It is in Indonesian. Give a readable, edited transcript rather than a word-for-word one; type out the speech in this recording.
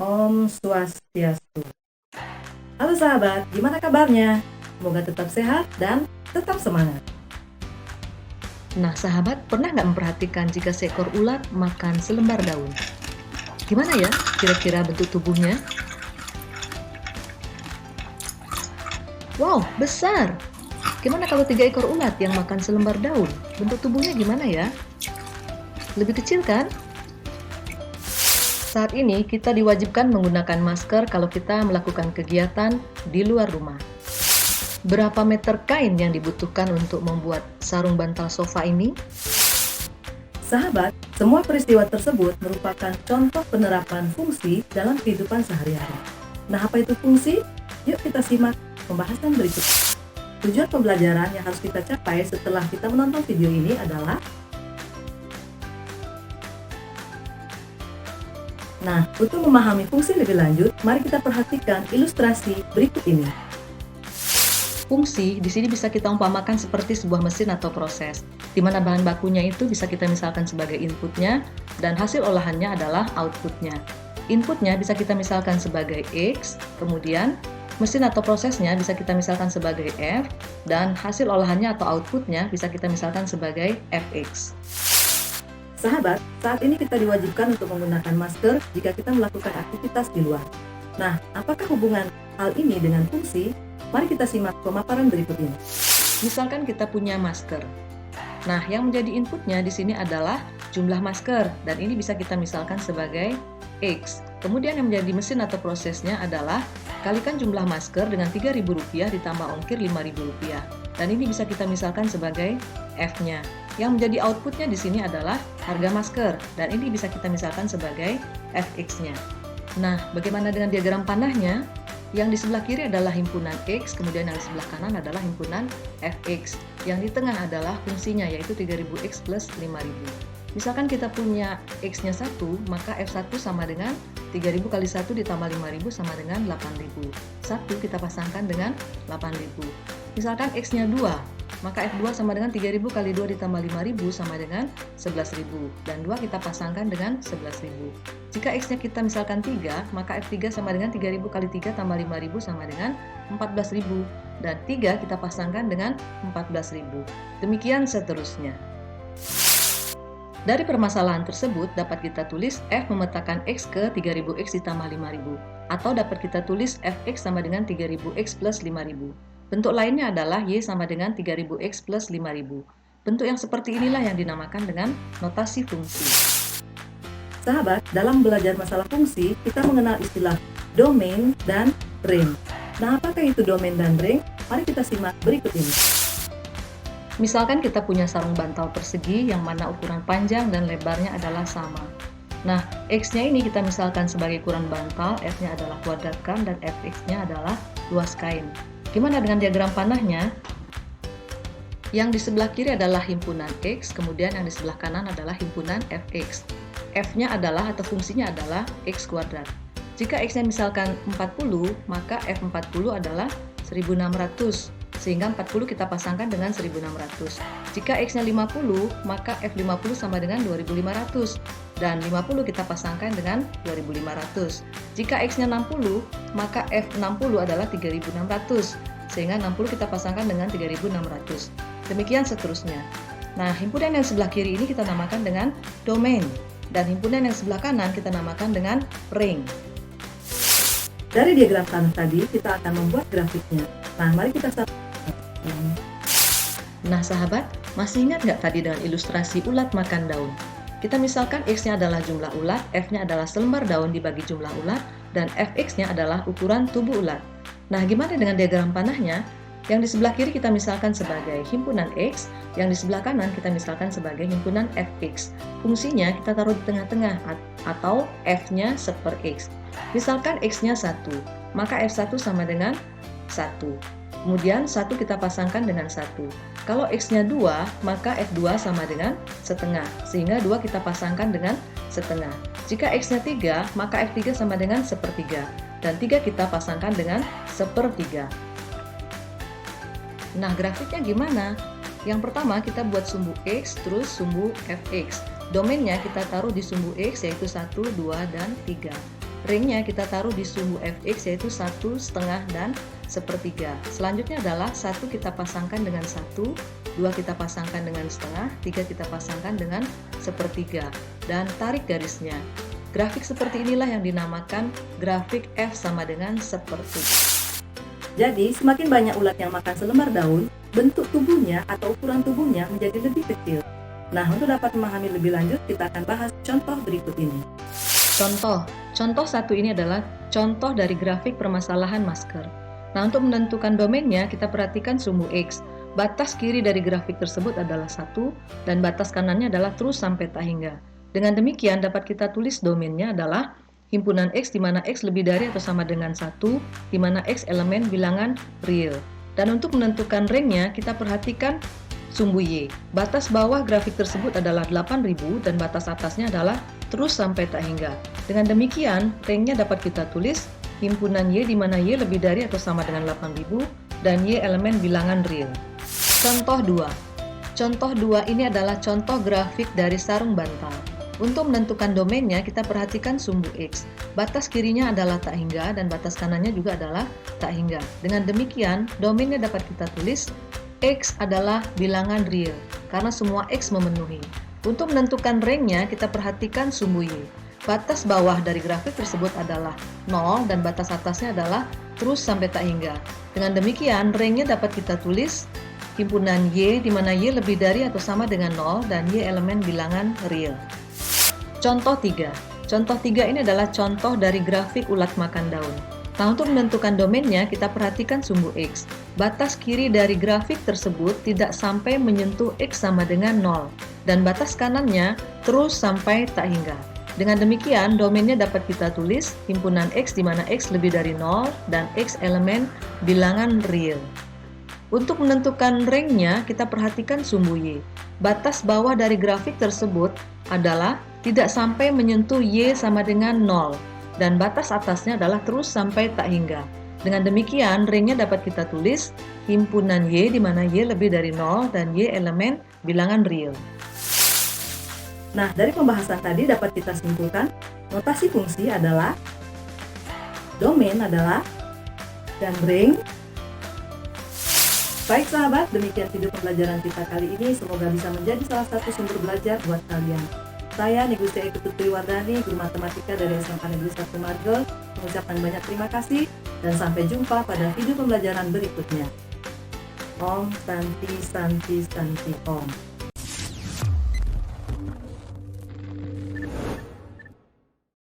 Om Swastiastu. Halo sahabat, gimana kabarnya? Semoga tetap sehat dan tetap semangat. Nah, sahabat, pernah nggak memperhatikan jika seekor ulat makan selembar daun? Gimana ya kira-kira bentuk tubuhnya? Wow, besar! Gimana kalau 3 ekor ulat yang makan selembar daun? Bentuk tubuhnya gimana ya? Lebih kecil kan? Saat ini kita diwajibkan menggunakan masker kalau kita melakukan kegiatan di luar rumah. Berapa meter kain yang dibutuhkan untuk membuat sarung bantal sofa ini? Sahabat, semua peristiwa tersebut merupakan contoh penerapan fungsi dalam kehidupan sehari-hari. Nah, apa itu fungsi? Yuk kita simak pembahasan berikut. Tujuan pembelajaran yang harus kita capai setelah kita menonton video ini adalah Nah, untuk memahami fungsi lebih lanjut, mari kita perhatikan ilustrasi berikut ini. Fungsi di sini bisa kita umpamakan seperti sebuah mesin atau proses, di mana bahan bakunya itu bisa kita misalkan sebagai inputnya, dan hasil olahannya adalah outputnya. Inputnya bisa kita misalkan sebagai X, kemudian mesin atau prosesnya bisa kita misalkan sebagai F, dan hasil olahannya atau outputnya bisa kita misalkan sebagai Fx. Sahabat, saat ini kita diwajibkan untuk menggunakan masker jika kita melakukan aktivitas di luar. Nah, apakah hubungan hal ini dengan fungsi? Mari kita simak pemaparan berikut ini. Misalkan kita punya masker. Nah, yang menjadi inputnya di sini adalah jumlah masker, dan ini bisa kita misalkan sebagai X. Kemudian yang menjadi mesin atau prosesnya adalah kalikan jumlah masker dengan Rp3.000 ditambah ongkir Rp5.000. Dan ini bisa kita misalkan sebagai F-nya. Yang menjadi outputnya di sini adalah harga masker, dan ini bisa kita misalkan sebagai Fx-nya. Nah, bagaimana dengan diagram panahnya? Yang di sebelah kiri adalah himpunan X, kemudian yang di sebelah kanan adalah himpunan Fx. Yang di tengah adalah fungsinya, yaitu 3.000X plus 5.000. Misalkan kita punya X-nya 1, maka F1 sama dengan 3.000 kali 1 ditambah 5.000 sama dengan 8.000. 1 kita pasangkan dengan 8.000. Misalkan X-nya 2, maka F2 sama dengan 3.000 kali 2 ditambah 5.000 sama dengan 11.000. Dan 2 kita pasangkan dengan 11.000. Jika X-nya kita misalkan 3, maka F3 sama dengan 3.000 kali 3 tambah 5.000 sama dengan 14.000. Dan 3 kita pasangkan dengan 14.000. Demikian seterusnya. Dari permasalahan tersebut dapat kita tulis F memetakan X ke 3.000X ditambah 5.000. Atau dapat kita tulis Fx sama dengan 3.000X plus 5.000. Bentuk lainnya adalah Y sama dengan 3.000X plus 5.000. Bentuk yang seperti inilah yang dinamakan dengan notasi fungsi. Sahabat, dalam belajar masalah fungsi, kita mengenal istilah domain dan range. Nah, apakah itu domain dan range? Mari kita simak berikut ini. Misalkan kita punya sarung bantal persegi yang mana ukuran panjang dan lebarnya adalah sama. Nah, X-nya ini kita misalkan sebagai ukuran bantal, F-nya adalah kuadratkan, dan Fx-nya adalah luas kain. Gimana dengan diagram panahnya? Yang di sebelah kiri adalah himpunan X, kemudian yang di sebelah kanan adalah himpunan Fx. F-nya adalah atau fungsinya adalah X kuadrat. Jika X-nya misalkan 40, maka F40 adalah 1600. Sehingga 40 kita pasangkan dengan 1600. Jika X-nya 50, maka F50 sama dengan 2500. Dan 50 kita pasangkan dengan 2500. Jika X-nya 60, maka F60 adalah 3600. Sehingga 60 kita pasangkan dengan 3600. Demikian seterusnya. Nah, himpunan yang sebelah kiri ini kita namakan dengan domain. Dan himpunan yang sebelah kanan kita namakan dengan ring. Dari diagram tanah tadi, kita akan membuat grafiknya. Nah, mari kita Nah sahabat, masih ingat nggak tadi dengan ilustrasi ulat makan daun? Kita misalkan X-nya adalah jumlah ulat, F-nya adalah selembar daun dibagi jumlah ulat, dan Fx-nya adalah ukuran tubuh ulat. Nah, gimana dengan diagram panahnya? Yang di sebelah kiri kita misalkan sebagai himpunan X, yang di sebelah kanan kita misalkan sebagai himpunan Fx. Fungsinya kita taruh di tengah-tengah, atau F-nya seper X. Misalkan X-nya 1, maka F1 sama dengan 1. Kemudian 1 kita pasangkan dengan 1. Kalau X-nya 2, maka F2 sama dengan setengah. Sehingga 2 kita pasangkan dengan setengah. Jika X-nya 3, maka F3 sama dengan sepertiga. Dan 3 kita pasangkan dengan sepertiga. Nah, grafiknya gimana? Yang pertama kita buat sumbu X, terus sumbu Fx. Domainnya kita taruh di sumbu X, yaitu 1, 2, dan 3. ringnya kita taruh di sumbu fx yaitu 1/2 dan 1/3. Selanjutnya adalah 1 kita pasangkan dengan 1, 2 kita pasangkan dengan setengah, 3 kita pasangkan dengan 1/3 dan tarik garisnya. Grafik seperti inilah yang dinamakan grafik F sama dengan 1/3. Jadi, semakin banyak ulat yang makan selembar daun, bentuk tubuhnya atau ukuran tubuhnya menjadi lebih kecil. Nah, untuk dapat memahami lebih lanjut, kita akan bahas contoh berikut ini. Contoh satu ini adalah contoh dari grafik permasalahan masker. Nah, untuk menentukan domainnya, kita perhatikan sumbu X. Batas kiri dari grafik tersebut adalah 1, dan batas kanannya adalah terus sampai tak hingga. Dengan demikian, dapat kita tulis domainnya adalah himpunan X di mana X lebih dari atau sama dengan 1, di mana X elemen bilangan real. Dan untuk menentukan ringnya, kita perhatikan sumbu Y. Batas bawah grafik tersebut adalah 8000 dan batas atasnya adalah terus sampai tak hingga. Dengan demikian, ringnya dapat kita tulis himpunan Y di mana Y lebih dari atau sama dengan 8000 dan Y elemen bilangan real. Contoh 2. Contoh 2 ini adalah contoh grafik dari sarung bantal. Untuk menentukan domainnya, kita perhatikan sumbu X. Batas kirinya adalah tak hingga dan batas kanannya juga adalah tak hingga. Dengan demikian, domainnya dapat kita tulis X adalah bilangan real, karena semua X memenuhi. Untuk menentukan ringnya, kita perhatikan sumbu Y. Batas bawah dari grafik tersebut adalah 0 dan batas atasnya adalah terus sampai tak hingga. Dengan demikian, ringnya dapat kita tulis himpunan Y di mana Y lebih dari atau sama dengan 0 dan Y elemen bilangan real. Contoh 3. Contoh 3 ini adalah contoh dari grafik ulat makan daun. Nah, untuk menentukan domainnya, kita perhatikan sumbu X. Batas kiri dari grafik tersebut tidak sampai menyentuh X sama dengan 0, dan batas kanannya terus sampai tak hingga. Dengan demikian, domainnya dapat kita tulis himpunan X di mana X lebih dari 0 dan X elemen bilangan real. Untuk menentukan ringnya, kita perhatikan sumbu Y. Batas bawah dari grafik tersebut adalah tidak sampai menyentuh Y sama dengan 0, dan batas atasnya adalah terus sampai tak hingga. Dengan demikian, ringnya dapat kita tulis himpunan Y di mana Y lebih dari 0 dan Y elemen bilangan real. Nah, dari pembahasan tadi dapat kita simpulkan, notasi fungsi adalah domain adalah dan ring. Baik sahabat, demikian video pembelajaran kita kali ini. Semoga bisa menjadi salah satu sumber belajar buat kalian. Saya Nigusti Eko Tutriwardani, guru matematika dari SMA Negeri 1 Margel, mengucapkan banyak terima kasih dan sampai jumpa pada video pembelajaran berikutnya. Om Santi Santi Santi Om.